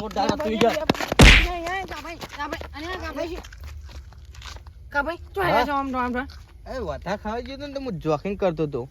જોરદાર હતું યાર. વથા ખાવા ગયો તો હું જોગિંગ કરતો હતો.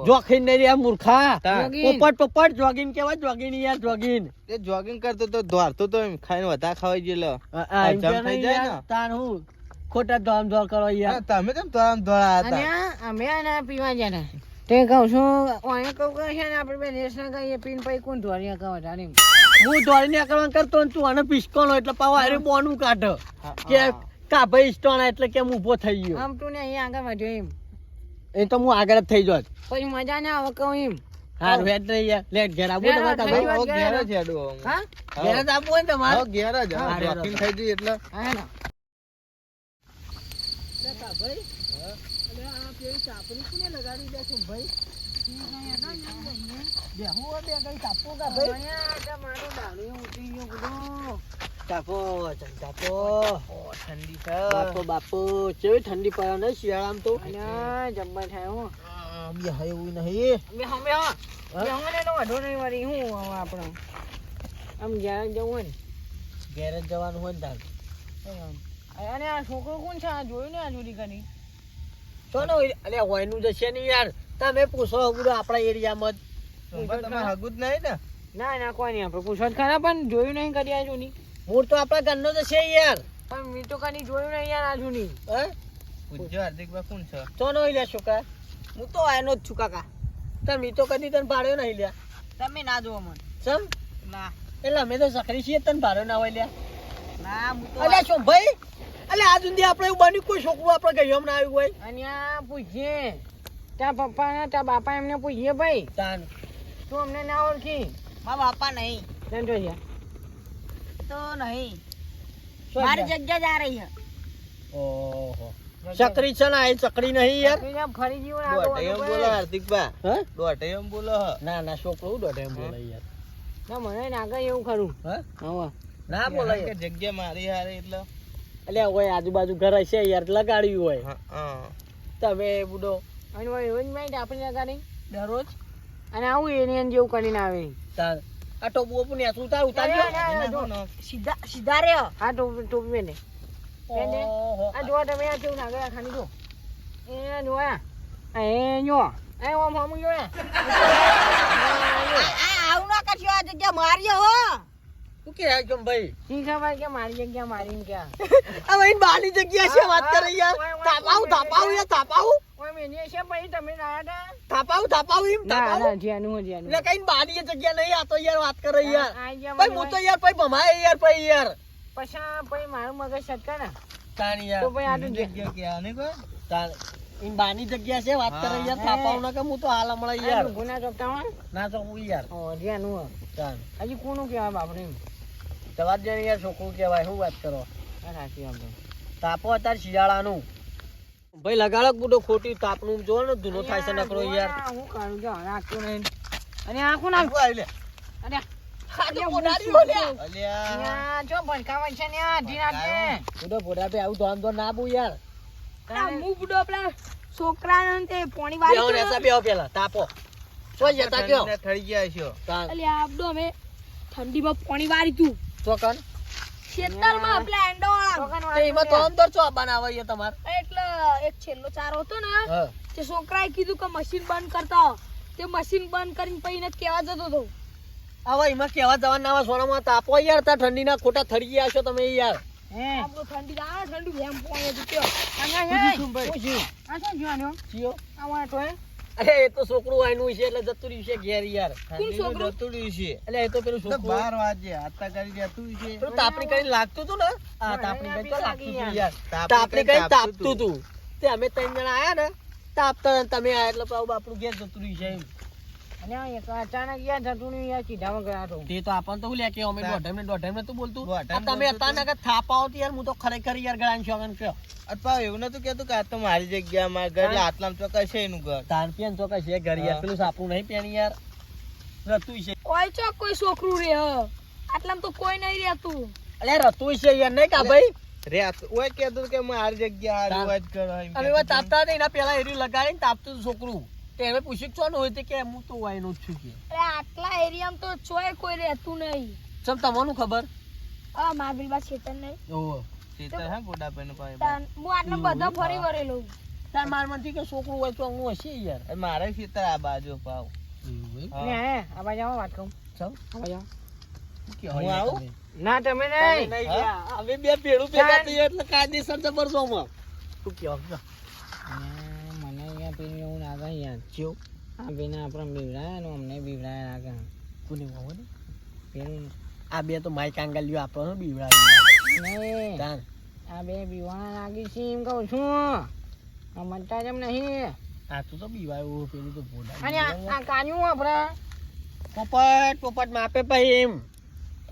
જોખીન નહીં યાર મૂર્ખા. જોગિંગ. પોપટ જોગીન કેવાય જોગીન યાર જોગીન. તે જોગિંગ કરતો તો દોડતો તો એમ ખાઈને વથા ખાવા ગયો. જમ થઈ જાય ને તાન હું ખોટા ધોમ ધોમ કરો યાર. તમે કેમ ધોળા ધોળા હતા? અમે પીવા જતા તે કહું છું ઓય કહું કે છે ને આપણે બે નેશનલ કહીએ પીને પછી કોણ ધોરિયા કહો જાણે હું દોડીને આકરવાનું કરતો ને તું આને પિસ્કોનો એટલે પાછો હારે બોનું કાઢ કે કા ભાઈ સ્ટોન એટલે કે હું ઊભો થઈ ગયો. આમ તું ને અહીંયા આગળ વધ્યો એમ એ તો હું આગળ જ થઈ જોત. પછી મજા ના આવે કહું એમ હારું હેડ નહીં યાર લેટ ઘેર આવું તમારે કા ભાઈ. હવે ઘેર જ હેડો. હા ઘેર જ આપવું હોય ને તમારે. હવે ઘેર જ. હા, જોગિંગ થઈ ગઈ એટલે હા ને બાપો કેવી ઠંડી પડે ને શિયાળામાં તો. જબ્બર થાય હું એવું નહીં. આપણો આમ જ્યાં જવું હોય ને ઘેર જ જવાનું હોય ને તાર. અને આ છોકરો કોણ છે આ જોયું ને આ જોડી કરી તો ને અલ્યા હોયનું જશે ને યાર. તમે પૂછો બધું આપણા એરિયામાં તમારે હગું જ નહીં ને? ના ના કોઈ નહીં આપણે પૂછો જ ખરા પણ જોયું નહીં કરી આ જૂની મૂળ તો આપણા ઘરનો જશે યાર. પણ મેં તો કદી જોયું નહીં યાર આ જૂની હે પૂછજો હાર્દિકભાઈ કોણ છે? તો નો લ્યા છોકરા. હું તો આનો જ છું કાકા. તમે તો કદી તને ભાડ્યો નહીં લ્યા. તમે ના જોવો મને ચમ ના એટલે અમે તો સકરી છીએ તને ભાડ્યો ના હોય લ્યા. ના હું તો અલ્યા શું ભાઈ અલ્યા આજ સુધી આપણે એવું બન્યું કોઈ છોકરું આપણે ગયું ના આવ્યું હોય. અને આ પૂછીએ ત્યાં પપ્પા ને ત્યાં બાપા એમને પૂછીએ ભાઈ તાન તું અમને ના ઓળખી મારા બાપા નહીં કેમ છો યાર તો નહીં શું મારી લ્યા? જગ્યા જા રહી છે ઓહો ચકરી છે ને એ ચકરી નહીં યાર. ફરી જીવો ને આ દોઢ એમ બોલો હાર્દિકભાઈ. હે દોઢ એમ બોલો હ. ના ના છોકરો દોઢ એમ બોલે યાર. ના મને નાગા એવું ખરું હે હવે ના બોલે કે જગ્યા મારી હારે એટલે અલ્યા હોય આજુબાજુ ઘર હશે યાર લગાડ્યું હોય. હા. તમે બુડો અને એવું જ માહિતી આપણે લગાડી દરરોજ અને આવું એની જેવું કરીને આવે તાર આ ટોપુ ઓપુ ને શું તાર ઉતારજો. સીધા સીધા રે આ ટોપી મેને ઓહો આ જોવા તમે આ કેવું નાગા ખાની જો એ જોયા એ જો એ ઓમ હમ જોયા આવું ના કરશો આ જગ્યા મારી હો શું કે આ કેમ ભાઈ શી ખબર કે મારી જગ્યા મારીને ક્યાં હવે ઈ બાની જગ્યા છે વાત કરે યાર. તાપાવ યાર તાપાવ ઓય મેને છે ભાઈ તમે ના તાપાવ એમ ના તાપાવ ના જ્યાનું જ્યાનું એટલે કઈ બાની જગ્યા નહીં આ તો યાર વાત કરે યાર. આ ગયા ભાઈ હું તો યાર ભાઈ ભમાય યાર ભાઈ યાર. પછી પછી મારું મગજ સટકા ને તાન તો યાર ભાઈ આટલું જગ્યા ક્યાં ને કોઈ? તાન ઈ બાની જગ્યા છે વાત કરે યાર. તાપાવ ના કે હું તો હાલ હમણાં યાર ગુના ચોકતા ના તો હું યાર ઓ જ્યાનું તાન હજી કોનું કહેવાય બાપરે એમ જવાબ દે યાર છોકરું કહેવાય શું વાત કરો. સાચી વાત છે. તાપો અત્યારે શિયાળાનું ભાઈ લગાડક બુડો ખોટી તાપનું જો ને ધૂનો થાય છે નકરો યાર. હું કરું જો નાખતું નહીં અને આ કોણ આવ્યું? આવું આવી લે. અરે આ તો બોડાડી બોલ્યા. અલ્યા. અહીંયા જો ભડકાવા છે ને આ ઢીના છે બુડો બોડા બે આવું ધોમ ધોમ ના બુ યાર. હું બુડો પેલા છોકરા તે પોણી બેહો વાળી ને સા બેહો પેલા તાપો તો જતા કયો ઠંડીને થળી ગયા છો. તાન અલે આપડો અમે ઠંડીમાં પોણી વાળી તું તો કન ખેતરમાં પેલા એંડો વાળા તે એમાં તો અંદર ચો બનાવે છે તમાર. એટલે એક છેલ્લો ચારો હતો ને હા તે છોકરાએ કીધું કે મશીન બંધ કરતા તે મશીન બંધ કરીને પછી ને કેવા જતો હતો હવે એમાં કેવા જવાના આવા સોનામાં તાપો યાર તા ઠંડીના ખોટા થરી ગયા છો તમે યાર. હે આપણો ઠંડી આ ઠંડી એમ પોણી હતું કયો અહીંયા શું ભાઈ? શું છે? આ શું જોવાનું ચિયો આ વાળા ટોય અરે એ તો છોકરું આયનું છે એટલે જતું રહ્યું છે ઘેર યાર. ઠંડીનું જતું રહ્યું છે. એટલે એ તો પેલું તો છોકરું 12 વાગે આતા કરી જતું છે. પેલું તાપણી કરીને લાગતું હતું ને આ તાપણી કરીને તો લાગતું હતું યાર. તાપણી તાપણી કરીને તાપતું હતું તે અમે 3 જણા આયા ને તાપતા હતા ને તમે આયા એટલે પાછું બાપનું ઘેર જતું રહ્યું છે એમ. અને આ એક અચાનક યાર જતું નહીં યાર સીધામાં ગયા તો તે તો આપણને તો હું લે કે અમે દોઢેમ ને તું બોલતું દોઢેમ આ તમે બોલતું હતા ને કે થાપાઓ તો યાર હું તો ખરેખર યાર ગળાન છો આગળ કયો અથવા એવું નતું કેતું કે આ તો મારી જગ્યા મારા ઘર એટલે આટલામાં ચોક્કસ છે એનું ઘર. તાન પેન તો કઈ છે ઘર યાર પેલું સાપરું નહીં પેન યાર રતું છે કોઈ ચોક કોઈ છોકરું રે હ આટલામાં તો કોઈ નહીં રહેતું અલે રતું છે યાર નહીં કા ભાઈ રે આ તો ઓય કહેતું કે મારી જગ્યા હારું વાત કરો એમ અમે એવા તાપતા હતા એના પેલા એરી લગાડીને તાપતું હતું છોકરું તે હવે પૂછ્યું છો ને હોય તે કે હું તો વાયનું જ છું કે અરે આટલા એરિયામાં તો ચોય કોઈ રહેતું નહીં ચમ તમને ખબર આ માર બિલબા શેતન નહીં ઓહો ખેતર હે ગોડાભાઈનું પાસે. તાન હું આટલા બધા ફરી વરેલો તાર માર માંથી કે છોકરું હોય તો હું હશે યાર એ મારે ખેતર આ બાજુ પાવ. હા. ને હે આ બાજુ આવો વાત કહું ચમ આ બાજુ આવો. હું આવું? ના તમે નહીં હવે બે ભેડું ભેગા થઈએ એટલે કાયદેસર જબરજોમાં શું કહો મને અહીંયા પેલું એવું લાગે યાર કેવું આ બેને આપણે બીવડાયા ને અમને બીવડાયા લાગે કોને વાવો ને પેલું આ બે તો માઈ કાંગાલીઓ આપણને બીવડાવી નહીં તાન આ બે બીવાણા લાગી છે એમ કહું છું સમજતા જેમ નહીં આ તો બીવાયો પેલું તો ભોડા અને આ કાન્યું આપણે પોપટ માપે ભાઈ એમ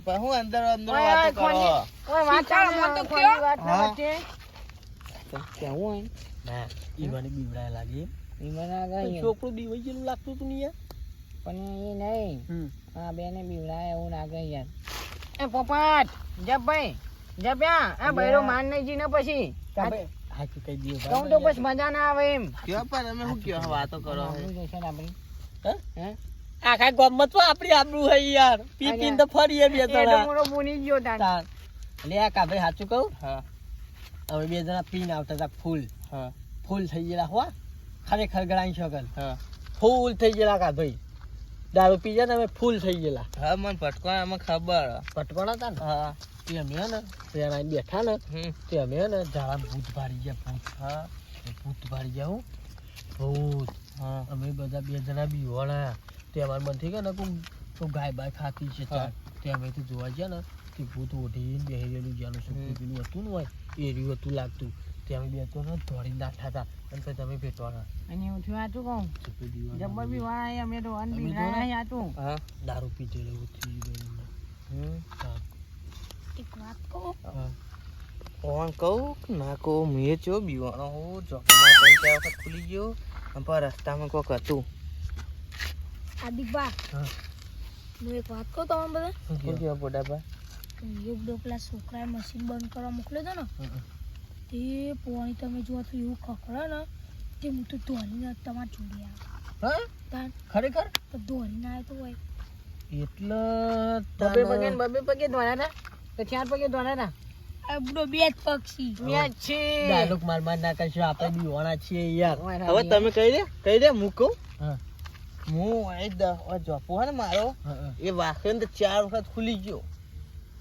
પણ હું અંદર અંદર ઓય, વાતો ઓય, કરો. કોઈ વાત ચાલો, ચાલે મને તો કોઈ કયો. વાત ના હા. વચ્ચે. કેવું હોય ના ઈવાની બીવડાય લાગે બીમાર લાગે પણ છે. છોકરું બીવાઈ જેવું લાગતું તું નહીં પણ એ નહીં યાર આ બેને બીવડાય એવું લાગે યાર એ પોપટ જપ ભાઈ જપ્યા આ બૈરો માન નહીં જી ને પછી હાચું કહી દઈએ કહું તો પછી મજા ના આવે એમ કયો પણ તમે શું કયો વાતો કરો આપણું જશે ને આપણી હે આખા ગામમાં તો આપણી આબરૂ હે યાર પી પીને તો ફરીએ બે એ તો જણા મોરો ભૂલી ગયો તાન તાન. લે આ કા ભાઈ સાચું કહું હા અમે બે જણા પીને આવતા હતા ફૂલ હા થઈ ગયેલા હો ખરેખર ગણાઈ શકલ હા ફૂલ થઈ ગયેલા કા ભાઈ દારૂ પી જાય ને અમે ફૂલ થઈ ગયેલા હા મને ભટકવામાં ખબર. પટકોણા હતા ને હા તે અમે હે ને ત્યાં આઈને બેઠા ને હમ તે અમે હે ને ઝાડા ભૂત ભારી ગયા ભૂત હા એ ભૂત ભારી ગયા હું ભૂત હા અમે બધા બે જણા બીવાણા તે અમારે મનથી કે ને કોઈ ગાય બાય ખાતી છે ચાલ તે અમે તો જોવા ગયા ને તે ભૂત ઓઢીને બેહી રહેલું જ્યાંનું શું પેલું હતું ને હોય એ રહ્યું હતું લાગતું તે અમે બે તો ને દોડી નાઠા હતા અને પછી તમે ભેટવાના અને હું છું આ તું કહું જબ્બર બી વાળા અમે તો અન અમે બીવડાયા આ તું હા દારૂ પીતે રહેવું થઈ ગયું હમ એક વાત કહું હા કોણ કહું કે ના કહું મેં ચો બીવાનો હું ચોકમાં 3-4 વખત ખુલી ગયો અને પર રસ્તામાં કોક હતું. આદિકબા હા હું એક વાત કહું તમને બધા શું શું કહો? કયો ગોડાભા? યુગ ડો પેલા છોકરાએ મશીન બંધ કરવા મોકલ્યો હતો ને હમ. તે પોણી તમે જો તો એવું ખખડે ને તે હું તો ધોરીને તમારે જોડે આવ્યો હા તાન ખરેખર તો ધોરીને આવ્યો તો હોય એટલે બબે પગે ને બબે પગે ધોના હતા તો 4 પગે ધોના હતા આ બુડો બે જ પક્ષી મેં છે ડાયલોગ માર ના કરશો આપણે બીવાણા છીએ યાર હવે તમે કહી દે હું કહું હા હું અહીં જોપો હે ને મારો હા એ વાંખે ને તો 4 વખત ખુલી ગયો.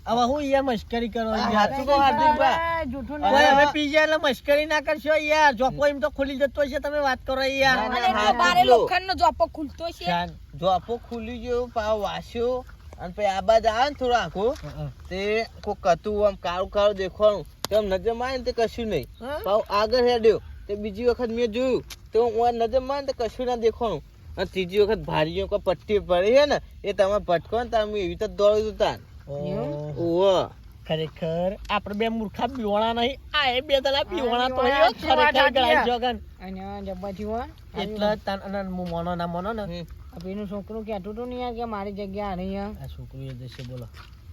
હવે હું યાર મસ્કરી કરો હા, યાર સાચું કહો હાર્દિકભાઈ. જૂઠું ઓય, નહીં હવે પી જાય એટલે મસ્કરી ના કરશો યાર જોપો એમ તો ખુલી જતો હશે તમે વાત કરો યાર ના, અને હા, બારે જો. લોખંડનો જોપો ખુલતો છે શાન. જોપો ખુલી ગયો પાવ વાસ્યો અને પછી આ બાજુ આવે ને થોડો આખો હા, તે કોક હતું આમ કાળું કાળું દેખવાનું તેમ નજર મારે ને તે કશું નહીં. હા. પાવ આગળ હેડ્યો તે બીજી વખત મેં જોયું તો હું નજર મારે ને તે કશું ના દેખવાનું અને ત્રીજી વખત ભારીઓ કોઈ પટ્ટી પડી છે ને એ તમે ભટકો ને તમે એવી રીતે દોડ્યું હતું તાન. ઓહો. ઓહો ખરેખર આપણે બે મૂર્ખા બીવાણા નહીં આ એ બે દલા બીવાણા તો બીવાણા હે, છે, વાત ખરેખર સાચી ગળાઈ છે. જોગન અને આ જબ્બા થયો એટલે તાન અને હું મોનો ના મોનો ને હમ. આ પેલું છોકરું કહેતું હતું ને યાર કે મારી જગ્યા આ રહી આ છોકરું એ જશે બોલો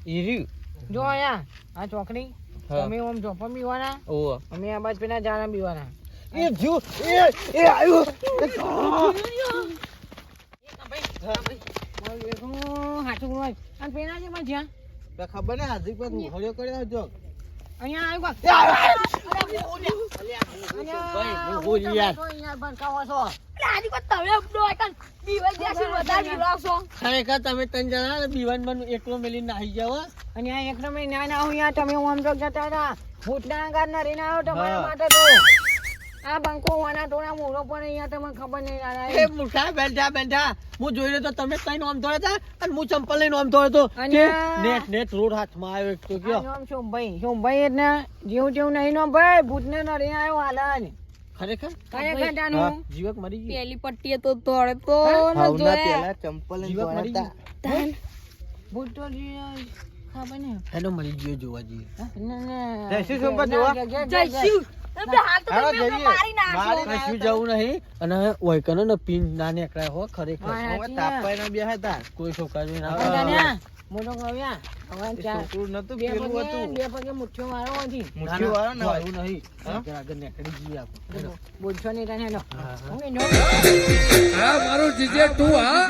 ઈ રહ્યું. જો અહીંયા આ ચોકડી હા. તમે ઓમ ચોપા બીવાના ઓહો અમે આ બાજુ પેલા જાણા બીવાના એ જો એ આવ્યો મારું એકલું હાચું હોય અને પેલા છે માં જ્યાં તો ખબર ને હાર્દિક પર હળ્યો કર્યો જો અહીંયા આવ્યો ભાઈ, હું બોલી યાર. અહીંયા બંકાવો છો આદિકબા તમે બુડો આકન બીવાઈ ગયા છે વધારે બીવડાવશો ખરેખર તમે ત્રણ જણા બીવાન બન એકલો મેલીને નાહી જાવ અને આ એક તમે ના ના હું યાર તમે ઓમ તો જતા હતા ભૂતના ગાર ના રીના આવ્યો તમારા હા. માટે તો આ બંકો વાના ટોણા મોરો પણ અહીંયા તમને ખબર નહીં એ ના મૂર્ખા બેઠા બેઠા હું જોઈ રહ્યો તો તમે કઈ નોમ ધોયા હતા અને હું ચંપલ લઈને નોમ ધોયો હતો અને કે આ- નેટ રોડ હાથમાં આવ્યો એક તો કયો શોભાઈ એટલે જેવું જેવું નહીં નો ભાઈ ભૂતને નરી આવ્યો હાલન ખરેખર કયા કાંટાનું હા. જીવક મરી ગયું પેલી પટ્ટીએ તો દોડે તો ન ભાવના જોયા પેલા ચંપલ લઈને જીવક મરી દોડ્યા ગયું ભૂત તો ખબર નહીં એનો મરી ગયો જોવા જઈએ જયશ્રી શોભા જોવા? જઈશું તમે હાલ તો હાલો, તમે અમને જઈએ. મારી નાખશો કશું જવું નહીં અને ઓયકનો ને પિન ના નીકળ્યા હો ખરેખર હા. હવે તાપાઈને બે હતા કોઈ છોકરા ના હા. મોટો કવ્યા હવે એ ચાર છોકરું નતું બે પેલું પગે હતું બે પગે મુઠ્ઠીઓ મારો હતી મુઠ્ઠી વાળો ને એવું નહીં હા? આગળ નીકળી જઈએ આપણે બોલશો નહીં તને નો હા, હા. હું આ મારું જીજે તું હા